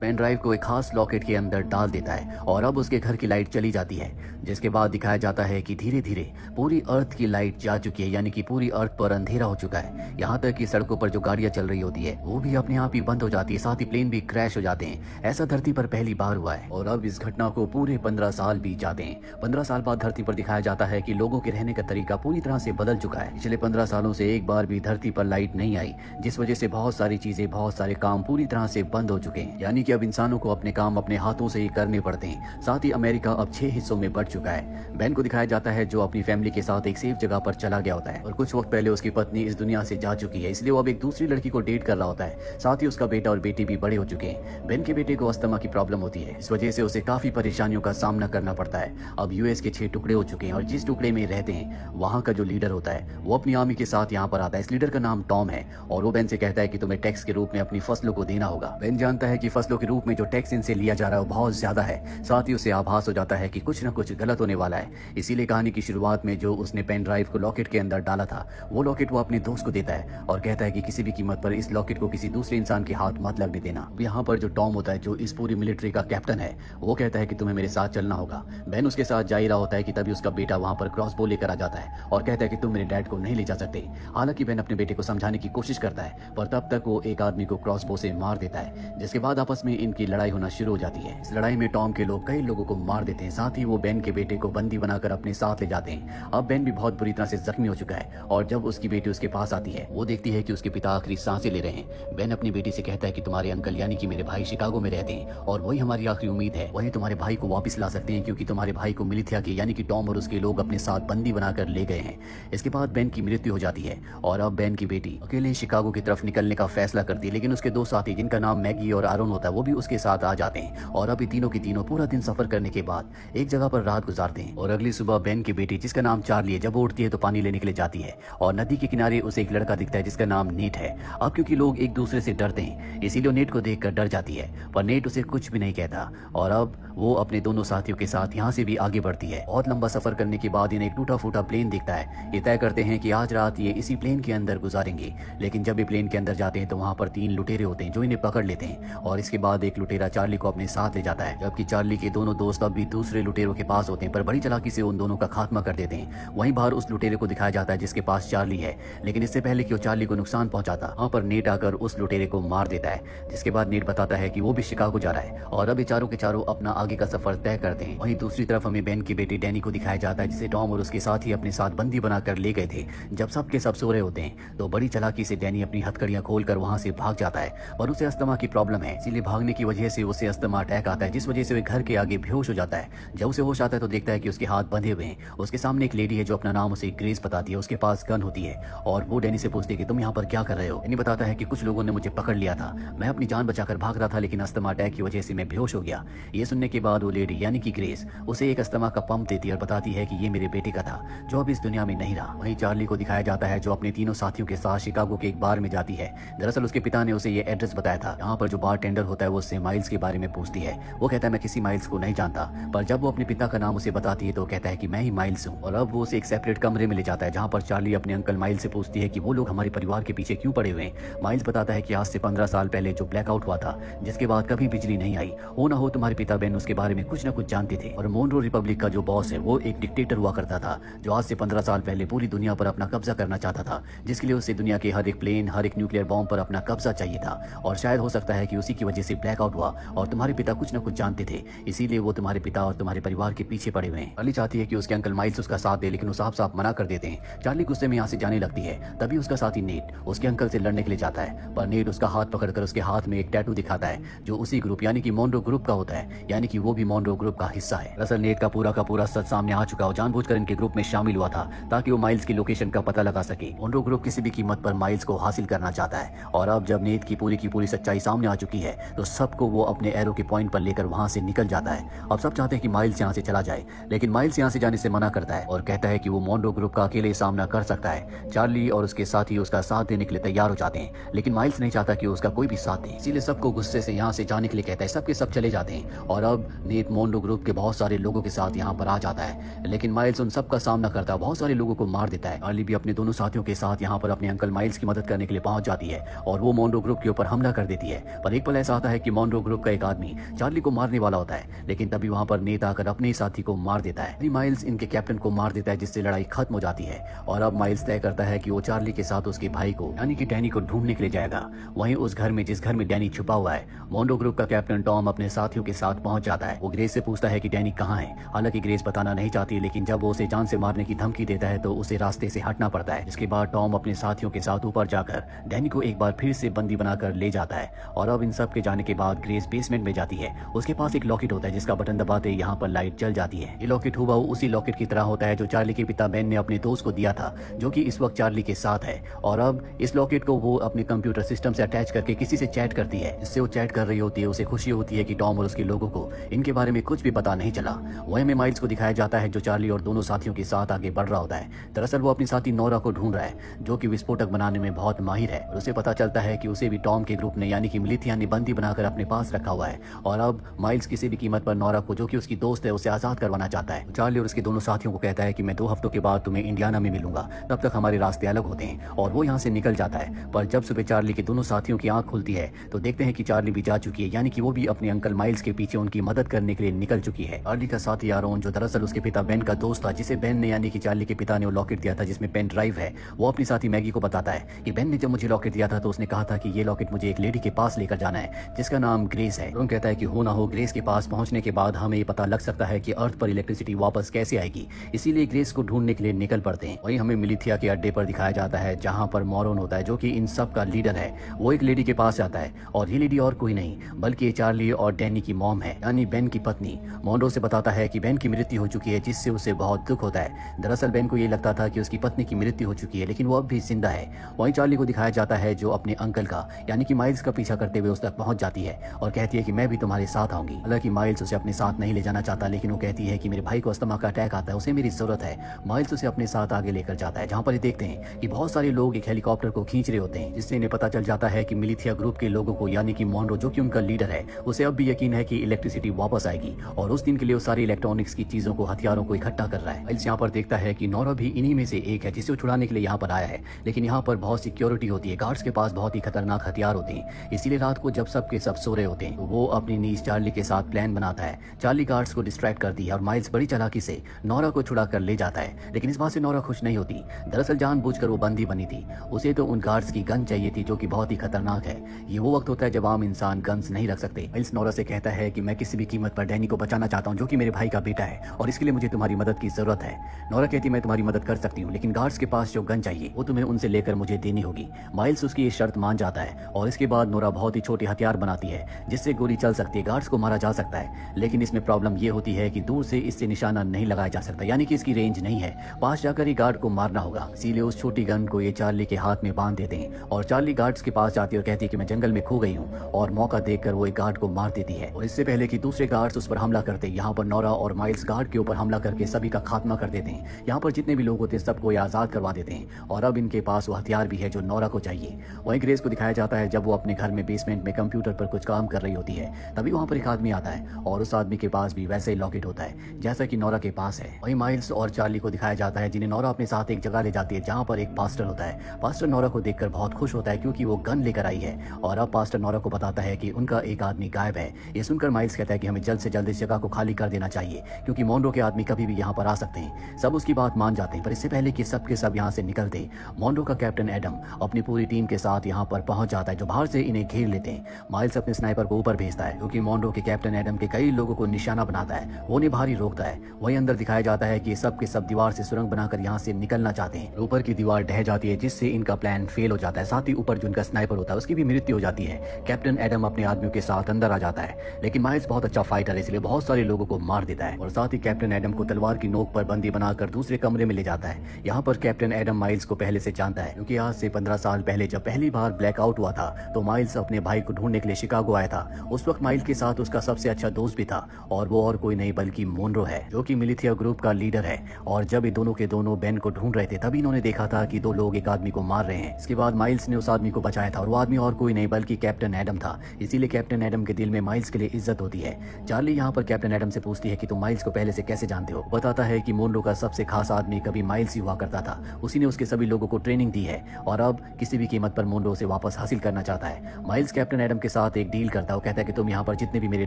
Pen drive को एक खास लॉकेट के अंदर डाल देता है और अब उसके घर की लाइट चली जाती है, जिसके बाद दिखाया जाता है कि धीरे धीरे पूरी अर्थ की लाइट जा चुकी है, यानी कि पूरी अर्थ पर अंधेरा हो चुका है। यहाँ तक कि सड़कों पर जो गाड़ियां चल रही होती है वो भी अपने आप ही बंद हो जाती है, साथ ही प्लेन भी क्रैश हो जाते हैं। ऐसा धरती पर पहली बार हुआ है और अब इस घटना को पूरे 15 साल बीत जाते हैं। 15 साल बाद धरती पर दिखाया जाता है कि लोगों के रहने का तरीका पूरी तरह से बदल चुका है। पिछले 15 सालों से एक बार भी धरती पर लाइट नहीं आई, जिस वजह से बहुत सारी चीजें, बहुत सारे काम पूरी तरह से बंद हो चुके हैं, यानी कि अब इंसानों को अपने काम अपने हाथों से ही करने पड़ते हैं। साथ ही अमेरिका अब 6 हिस्सों में बढ़ चुका है। बेन को दिखाया जाता है जो अपनी फैमिली के साथ एक सेफ जगह पर चला गया होता है और कुछ वक्त पहले उसकी पत्नी इस दुनिया से जा चुकी है, इसलिए वो अब एक दूसरी लड़की को डेट कर रहा होता है। साथ ही उसका बेटा और बेटी भी बड़े हो चुके हैं। बेन के बेटे को अस्थमा की प्रॉब्लम होती है, इस वजह से उसे काफी परेशानियों का सामना करना पड़ता है। अब यूएस के 6 टुकड़े हो चुके हैं और जिस टुकड़े में रहते हैं वहाँ का जो लीडर होता है वो अपनी आर्मी के साथ यहाँ पर आता है। इस लीडर का नाम टॉम है और वो बेन से कहता है कि तुम्हें टैक्स के रूप में अपनी फसलों को देना होगा। बेन जानता है कि फसलों के रूप में जो टैक्स इनसे लिया जा रहा है वो बहुत ज्यादा है। साथ ही उसे आभास हो जाता है कि कुछ न कुछ गलत होने वाला है। इसीलिए कहानी की शुरुआत में जो उसने पेन ड्राइव को लॉकेट के अंदर डाला था वो लॉकेट वो अपने दोस्त को देता है और कहता है कि किसी भी कीमत पर इस लॉकेट को किसी दूसरे इंसान के हाथ मत लगने देना। यहाँ पर जो टॉम होता है, जो इस पूरी मिलिट्री का कैप्टन है, वो कहता है कि तुम्हें मेरे साथ चलना होगा। बेन उसके साथ जा ही रहा होता है कि तभी उसका बेटा वहाँ पर क्रॉसबो लेकर आ जाता है और कहता है कि तुम मेरे डैड को नहीं ले जा सकते। हालांकि बेन अपने बेटे को समझाने की कोशिश करता है पर तब तक वो एक आदमी को क्रॉसबो से मार देता है, जिसके बाद आपस में इनकी लड़ाई होना शुरू हो जाती है। इस लड़ाई में टॉम के लोग कई लोगों को मार देते हैं। साथ ही वो बेन के बेटे को बंदी बनाकर अपने साथ ले जाते हैं। अब बेन भी बहुत बुरी तरह से जख्मी हो चुका है और जब उसकी बेटी उसके पास आती है वो देखती है कि उसके पिता आखिरी सांसें ले रहे हैं। बेन अपनी बेटी से कहता है कि तुम्हारे अंकल यानी कि मेरे भाई शिकागो में रहते हैं और वही हमारी आखिरी उम्मीद है, वही तुम्हारे भाई को वापस ला सकते हैं, क्योंकि तुम्हारे भाई को मिलिथिया के यानी कि टॉम और उसके लोग अपने साथ बंदी बनाकर ले गए हैं। इसके बाद बेन की मृत्यु हो जाती है और अब बेन की बेटी अकेले शिकागो की तरफ निकलने का फैसला करती है, लेकिन उसके 2 साथी जिनका नाम मैगी और आरोन होता है वो भी उसके साथ आ जाते हैं और अभी तीनों के तीनों पूरा दिन सफर करने के बाद एक जगह पर रात गुजारते हैं। और अगली सुबह बेन की बेटी जिसका नाम चार्ली है, जब वो उठती है तो पानी लेने के लिए जाती है और नदी के किनारे उसे एक लड़का दिखता है जिसका नाम नेट है। अब क्योंकि लोग एक दूसरे से डरते हैं इसीलिए नेट को देखकर डर जाती है, पर नेट उसे कुछ भी नहीं कहता और अब वो अपने दोनों साथियों के साथ यहाँ से भी आगे बढ़ती है। बहुत लंबा सफर करने के बाद इन्हें एक टूटा फूटा प्लेन दिखता है। ये तय करते हैं कि आज रात ये इसी प्लेन के अंदर गुजारेंगे, लेकिन जब ये प्लेन के अंदर जाते हैं तो वहाँ पर 3 लुटेरे होते हैं जो इन्हें पकड़ लेते हैं और इसके बाद एक लुटेरा चार्ली को अपने साथ ले जाता है, जबकि चार्ली के दोनों दोस्त अब भी दूसरे लुटेरों के पास होते हैं पर बड़ी चालाकी से उन दोनों का खात्मा कर देते हैं। वहीं बाहर उस लुटेरे को दिखाया जाता है जिसके पास चार्ली है, लेकिन इससे पहले कि वो चार्ली को नुकसान पहुंचाता वहाँ पर नेट आकर उस लुटेरे को मार देता है, जिसके बाद नेट बताता है कि वो भी शिकागो जा रहा है और अब ये चारों के चारों अपना आगे का सफर तय करते हैं। वहीं दूसरी तरफ हमें बेन की बेटी डैनी को दिखाया जाता है जिसे टॉम और उसके साथी अपने साथ बंदी बनाकर ले गए थे। जब सबके सब सो रहे होते हैं तो बड़ी चालाकी से डैनी अपनी हथकड़ियां खोलकर वहां से भाग जाता है, पर उसे अस्थमा की प्रॉब्लम है, इसीलिए भागने की वजह से उसे अस्थमा अटैक आता है, जिस वजह से वह घर के आगे बेहोश हो जाता है। जब उसे होश आता है तो देखता है कि उसके हाथ बंधे हुए हैं। उसके सामने एक लेडी है जो अपना नाम उसे ग्रेस बताती है, उसके पास गन होती है और वो डैनी से पूछती है कि तुम यहाँ पर क्या कर रहे हो। डैनी बताता है कि कुछ लोगों ने मुझे पकड़ लिया था, मैं अपनी जान बचाकर भाग रहा था लेकिन अस्थमा अटैक की वजह से मैं बेहोश हो गया। ये सुनने के बाद वो लेडी यानी कि ग्रेस उसे एक अस्थमा का पंप देती है और बताती है कि ये मेरे बेटे का था जो अब इस दुनिया में नहीं रहा। वहीं चार्ली को दिखाया जाता है जो अपने तीनों साथियों के साथ शिकागो के एक बार में जाती है। दरअसल उसके पिता ने उसे ये एड्रेस बताया था। यहाँ पर जो बार टेंडर होता है वो उससे माइल्स के बारे में पूछती है। वो कहता है मैं किसी माइल्स को नहीं जानता, पर जब वो अपने पिता का नाम उसे बताती है तो कहता है कि मैं ही माइल्स हूँ। और अब वो उसे एक सेपरेट कमरे में ले जाता है जहाँ पर चार्ली अपने अंकल माइल्स से पूछती है कि वो लोग हमारे परिवार के पीछे क्यों पड़े हुए हैं। माइल्स बताता है कि आज से 15 साल पहले जो ब्लैकआउट हुआ था जिसके बाद कभी बिजली नहीं आई, हो ना हो तुम्हारे पिता बेन उसके बारे में कुछ न कुछ जानते थे। और मोनरो रिपब्लिक का जो बॉस है वो एक डिक्टेटर हुआ करता था जो आज से 15 साल पहले पूरी दुनिया पर अपना कब्जा करना चाहता था, जिसके लिए उसे दुनिया के हर एक प्लेन, हर एक न्यूक्लियर बॉम्ब पर अपना कब्जा चाहिए था। और शायद हो सकता है कि उसी की वजह से ब्लैकआउट हुआ और तुम्हारे पिता कुछ न कुछ जानते थे, इसीलिए वो तुम्हारे पिता और तुम्हारे परिवार के पीछे पड़े हुए हैं। चार्ली चाहती है कि उसके अंकल माइल्स उसका साथ दे, लेकिन वो साफ साफ मना कर देते हैं। चार्ली गुस्से में यहाँ से जाने लगती है, तभी उसका साथी नेट उसके अंकल से लड़ने के लिए जाता है, पर नेट उसका हाथ पकड़कर उसके हाथ में एक टैटू दिखाता है जो उसी ग्रुप यानी कि मोनरो ग्रुप का होता है, यानी कि वो भी मोनरो ग्रुप का हिस्सा है। दरअसल नेट का पूरा सच सामने आ चुका हो, जानबूझकर इनके ग्रुप में शामिल हुआ था ताकि वो माइल्स की लोकेशन का पता लगा सके। मोनरो ग्रुप किसी भी कीमत पर माइल्स को हासिल करना चाहता है और अब जब नेट की पूरी सच्चाई सामने आ चुकी है तो सबको वो अपने एरो के पॉइंट पर लेकर वहां से निकल जाता है। अब सब चाहते हैं कि माइल्स यहाँ से चला जाए, लेकिन माइल्स यहाँ से जाने से मना करता है और कहता है कि वो मोनरो ग्रुप का अकेले सामना कर सकता है। चार्ली और उसके साथी उसका साथ देने के लिए तैयार हो जाते हैं, लेकिन माइल्स नहीं चाहता कि उसका कोई भी साथ दे, इसीलिए सबको गुस्से से यहाँ से जाने के लिए कहता है। सबके सब चले जाते हैं और अब नेट मोनरो ग्रुप के बहुत सारे लोगों के साथ यहाँ पर आ जाता है, लेकिन माइल्स उन सबका सामना करता है, बहुत सारे लोगों को मार देता है। चार्ली भी अपने दोनों साथियों के साथ यहाँ पर अपने अंकल माइल्स की मदद करने के लिए पहुंच जाती है और वो मोनरो ग्रुप के ऊपर हमला कर देती है। पर एक पल ऐसा आता है है कि मॉनरो ग्रुप का एक आदमी चार्ली को मारने वाला होता है, लेकिन तभी वहाँ पर नेता आकर अपने साथी को मार देता है। माइल्स इनके कैप्टन को मार देता है, जिससे लड़ाई खत्म हो जाती है और अब माइल्स तय करता है कि वो चार्ली के साथ उसके भाई को यानी कि डैनी को ढूंढने के लिए जाएगा। वहीं उस घर में जिस घर में डैनी छुपा हुआ है, मॉनरो ग्रुप का कैप्टन टॉम अपने साथियों के साथ पहुंच जाता है। वो ग्रेस से पूछता है कि डैनी कहाँ है। हालांकि ग्रेस बताना नहीं चाहती, लेकिन जब वो उसे जान से मारने की धमकी देता है तो उसे रास्ते से हटना पड़ता है। इसके बाद टॉम अपने साथियों के साथ ऊपर जाकर डैनी को एक बार फिर से बंदी बनाकर ले जाता है और अब इन सब के जाने के बाद ग्रेस बेसमेंट में जाती है। उसके पास एक लॉकेट होता है जिसका बटन दबाते ही यहाँ पर लाइट जल जाती है। ये लॉकेट हुबहू उसी लॉकेट की तरह होता है जो चार्ली के पिता बेन ने अपने दोस्त को दिया था, जो कि इस वक्त चार्ली के साथ है। और अब इस लॉकेट को वो अपने कंप्यूटर सिस्टम से अटैच करके किसी से चैट करती है। जिससे वो चैट कर रही होती है, उसे खुशी होती है कि टॉम और उसके लोगों को इनके बारे में कुछ भी पता नहीं चला। वहीं में माइल्स को दिखाया जाता है जो चार्ली और दोनों साथियों के साथ आगे बढ़ रहा होता है। दरअसल वो अपनी साथी नोरा को ढूंढ रहा है, जो कि विस्फोटक बनाने में बहुत माहिर है। और उसे पता चलता है कि उसे भी टॉम के ग्रुप ने यानी कि मिलिथिया ने बंदी बनाकर अपने पास रखा हुआ है और अब माइल्स किसी भी कीमत पर नोरा को, जो कि उसकी दोस्त है, उसे आजाद करवाना चाहता है। चार्ली और उसके दोनों साथियों को कहता है कि मैं 2 हफ्तों के बाद तुम्हें इंडियाना में मिलूंगा, तब तक हमारे रास्ते अलग होते हैं। और वो यहाँ से निकल जाता है। पर जब सुबह चार्ली के दोनों साथियों की आंख खुलती है तो देखते हैं कि चार्ली भी जा चुकी है, यानी कि वो भी अपने अंकल माइल्स के पीछे उनकी मदद करने के लिए निकल चुकी है। चार्ली का साथी आरोन, जो दरअसल उसके पिता बेन का दोस्त था, जिसे बेन ने यानी कि चार्ली के पिता ने वो लॉकेट दिया था जिसमें पेन ड्राइव है, वो अपनी साथी मैगी को बताता है कि बेन ने जब मुझे लॉकेट दिया था तो उसने कहा था कि ये लॉकेट मुझे एक लेडी के पास लेकर जाना है जिसका नाम ग्रेस है। आरोन कहता है कि हो ना हो ग्रेस के पास पहुंचने के बाद हमें ये पता लग सकता है कि अर्थ पर इलेक्ट्रिसिटी वापस कैसे आएगी, इसीलिए ग्रेस को ढूंढने के लिए निकल पड़ते हैं। वहीं हमें मिलिथिया के अड्डे पर दिखाया जाता है जहां पर मॉरोन होता है, जो कि इन सब का लीडर है। वो एक लेडी के पास जाता है और ये लेडी और कोई नहीं बल्कि चार्ली और डैनी की मॉम है, यानी बेन की पत्नी। मॉनरो से बताता है कि बेन की मृत्यु हो चुकी है, जिससे उसे बहुत दुख होता है। दरअसल बेन को ये लगता था कि उसकी पत्नी की मृत्यु हो चुकी है, लेकिन वो अब भी जिंदा है। वहीं चार्ली को दिखाया जाता है जो अपने अंकल का यानी कि माइल्स का पीछा करते हुए उस तक पहुंच जाती है और कहती है कि मैं भी तुम्हारे साथ आऊंगी। हालांकि माइल्स उसे अपने साथ नहीं ले जाना चाहता, लेकिन वो कहती है कि मेरे भाई को अस्थमा का अटैक आता है, उसे मेरी जरूरत है। माइल्स उसे अपने साथ आगे लेकर जाता है, जहां पर ये देखते हैं कि बहुत सारे लोग एक हेलीकॉप्टर को खींच रहे होते हैं, जिससे इन्हें पता चल जाता है कि मिलिथिया ग्रुप के लोगों को यानी कि मॉनरो, जो कि उनका लीडर है, उसे अब भी यकीन है कि इलेक्ट्रिसिटी वापस आएगी और उस दिन के लिए वो सारी इलेक्ट्रॉनिक्स की चीजों को, हथियारों को इकट्ठा कर रहा है। माइल्स यहाँ पर देखता है कि नोरा भी इन्हीं में से एक है जिसे वो छुड़ाने के लिए यहाँ पर आया है, लेकिन यहाँ पर बहुत सिक्योरिटी होती है, गार्ड्स के पास बहुत ही खतरनाक हथियार होते हैं। इसीलिए रात को जब सब के सब सो रहे होते हैं तो वो अपनी नीज चार्ली के साथ प्लान बनाता है। चार्ली गार्ड्स को डिस्ट्रैक्ट कर दी और माइल्स बड़ी चालाकी से नोरा को छुड़ा कर ले जाता है, लेकिन इस बात से नोरा खुश नहीं होती। दरअसल जानबूझकर वो बंदी बनी थी, उसे तो उन गार्ड्स की गन चाहिए थी जो कि बहुत ही खतरनाक है। ये वो वक्त होता है जब आम इंसान गन्स नहीं रख सकते। माइल्स नोरा से कहता है कि मैं किसी भी कीमत पर डैनी को बचाना चाहता हूँ, जो कि मेरे भाई का बेटा है, और इसके लिए मुझे तुम्हारी मदद की जरूरत है। नोरा कहती मैं तुम्हारी मदद कर सकती हूँ, लेकिन गार्ड्स के पास जो गन चाहिए वो तुम्हें उनसे लेकर मुझे देनी होगी। माइल्स उसकी ये शर्त मान जाता है और इसके बाद नोरा बहुत ही छोटे हथियार बनाती है जिससे गोली चल सकती है, गार्ड्स को मारा जा सकता है। लेकिन इसमें प्रॉब्लम ये होती है कि दूर से इससे निशाना नहीं लगाया जा सकता, यानी कि इसकी रेंज नहीं है, पास जाकर ही गार्ड को मारना होगा। इसीलिए उस छोटी गन को ये चार्ली के हाथ में बांध देते हैं और चार्ली गार्ड्स के पास जाती है और कहती है कि मैं जंगल में खो गई हूँ, और मौका देखकर वो एक गार्ड को मार देती है। और इससे पहले कि दूसरे गार्ड्स उस पर हमला करते, यहाँ पर नोरा और माइल्स गार्ड के ऊपर हमला करके सभी का खात्मा कर देते हैं। यहाँ पर जितने भी लोग होते हैं सबको ये आजाद करवा देते हैं और अब इनके पास वो हथियार भी है जो नोरा को चाहिए। वहीं ग्रेस को दिखाया जाता है जब वो अपने घर में बेसमेंट में कंप्यूटर पर कुछ काम कर रही होती है, तभी वहाँ पर एक आदमी आता है और उस आदमी के पास भी वैसे ही लॉकेट होता है जैसा कि नोरा के पास है। वहीं माइल्स और चार्ली को दिखाया जाता है जिन्हें नोरा अपने साथ एक जगह ले जाती है जहाँ पर एक पास्टर होता है। पास्टर नोरा को देखकर बहुत खुश होता है क्योंकि वो गन लेकर आई है और अब पास्टर नोरा को बताता है कि उनका एक आदमी गायब है। ये सुनकर माइल्स कहता है कि हमें जल्द से जल्द इस जगह को खाली कर देना चाहिए क्योंकि मॉनरो के आदमी कभी भी यहाँ पर आ सकते हैं। सब उसकी बात मान जाते हैं, पर इससे पहले कि सब के सब यहाँ से निकलते, मॉनरो का कैप्टन एडम अपनी पूरी टीम के साथ यहाँ पर पहुंच जाता है जो बाहर से इन्हें घेर लेते हैं। माइल्स अपने स्नाइपर को ऊपर भेजता है क्योंकि मॉनरो के कैप्टन एडम के कई लोगों को निशाना बनाता है, वो उन्हें बाहर ही रोकता है। वहीं अंदर दिखाया जाता है कि ये सब के सब दीवार से सुरंग बनाकर यहाँ से निकलना चाहते हैं। ऊपर की दीवार ढह जाती है जिससे इनका प्लान फेल हो जाता है, साथ ही ऊपर जो इनका स्नाइपर होता है उसकी भी मृत्यु हो जाती है। कैप्टन एडम अपने आदमियों के साथ अंदर आ जाता है, लेकिन माइल्स बहुत अच्छा फाइटर है इसलिए बहुत सारे लोगों को मार देता है और साथ ही कैप्टन एडम को तलवार की नोक पर बंदी बनाकर दूसरे कमरे में ले जाता है। यहाँ पर कैप्टन एडम माइल्स को पहले से जानता है क्योंकि आज से 15 साल पहले जब पहली बार ब्लैकआउट हुआ था तो माइल्स अपने भाई को ढूंढने के लिए शिकागो आया था। उस वक्त माइल्स के साथ उसका सबसे अच्छा दोस्त भी था और वो और कोई नहीं बल्कि मॉनरो है जो कि मिलिथिया ग्रुप का लीडर है। और जब ये दोनों के दोनों बेन को ढूंढ रहे थे तभी इन्होंने देखा था कि 2 लोग एक आदमी को मार रहे हैं। इसके बाद माइल्स ने उस आदमी को बचाया था और वो आदमी और कोई नहीं बल्कि कैप्टन एडम था, इसीलिए कैप्टन एडम के दिल में माइल्स के लिए इज्जत होती है। चार्ली यहाँ पर कैप्टन एडम से पूछती है कि तुम माइल्स को पहले से कैसे जानते हो। बताता है कि मॉनरो का सबसे खास आदमी कभी माइल्स ही हुआ करता था, उसी ने उसके सभी लोगों को ट्रेनिंग दी है और अब किसी भी कीमत पर मॉनरो से वापस हासिल करना चाहता है। माइल्स कैप्टन एडम के साथ एक डील करता है। वो कहता है कि तुम यहाँ पर जितने भी मेरे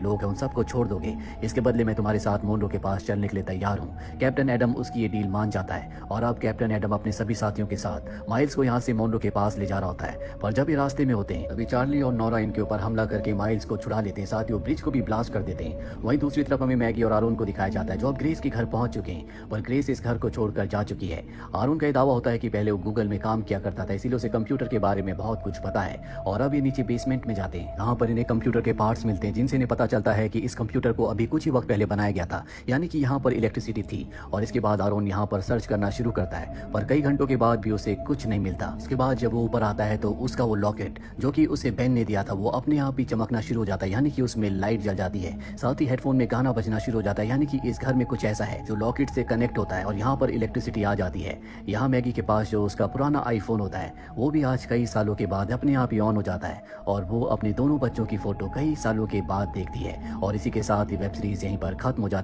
लोग हैं उन सबको छोड़ दोगे, इसके बदले मैं तुम्हारे साथ मोनरो के पास चलने के लिए तैयार हूँ। कैप्टन एडम उसकी ये डील मान जाता है और अब कैप्टन एडम अपने सभी साथियों के साथ माइल्स को यहाँ से मोनरो के पास ले जा रहा होता है। पर जब ये रास्ते में होते हैं तभी चार्ली और नोरा इनके ऊपर हमला करके माइल्स को छुड़ा लेते हैं, साथ ही वो ब्रिज को भी ब्लास्ट कर देते हैं। वहीं दूसरी तरफ हमें मैगी और आरोन को दिखाया जाता है जो अब ग्रेस के घर पहुंच चुके हैं, पर ग्रेस इस घर को छोड़कर जा चुकी है। आरोन का ये दावा होता है कि पहले वो गूगल में काम किया करता था, इसीलिए उसे कंप्यूटर के बारे में बहुत कुछ पता है। और अब ये नीचे बेसमेंट में जाते हैं, यहाँ पर इन्हें कंप्यूटर के पार्ट्स मिलते हैं जिनसे इन्हें पता चलता है कि इस कंप्यूटर को अभी कुछ ही वक्त पहले बनाया गया था, यानी कि यहाँ पर इलेक्ट्रिसिटी थी। और इसके बाद आरोन यहाँ पर सर्च करना शुरू करता है, पर कई घंटों के बाद भी उसे कुछ नहीं मिलता। इसके बाद जब वो ऊपर आता है तो उसका वो लॉकेट जो कि उसे बेन ने दिया था वो अपने आप ही चमकना शुरू हो जाता है, यानी कि उसमें लाइट जल जाती है। साथ ही हेडफोन में गाना बजना शुरू हो जाता है, यानी कि इस घर में कुछ ऐसा है जो लॉकेट से कनेक्ट होता है और यहाँ पर इलेक्ट्रिसिटी आ जाती है। यहाँ मैगी के पास जो उसका पुराना आईफोन होता है वो भी आज कई सालों के बाद अपने आप ही ऑन हो जाता है और वो अपने दोनों बच्चों की फोटो कई सालों के बाद देखती है। और इसी के साथ ही वेब सीरीज यहीं पर खत्म हो जाती है।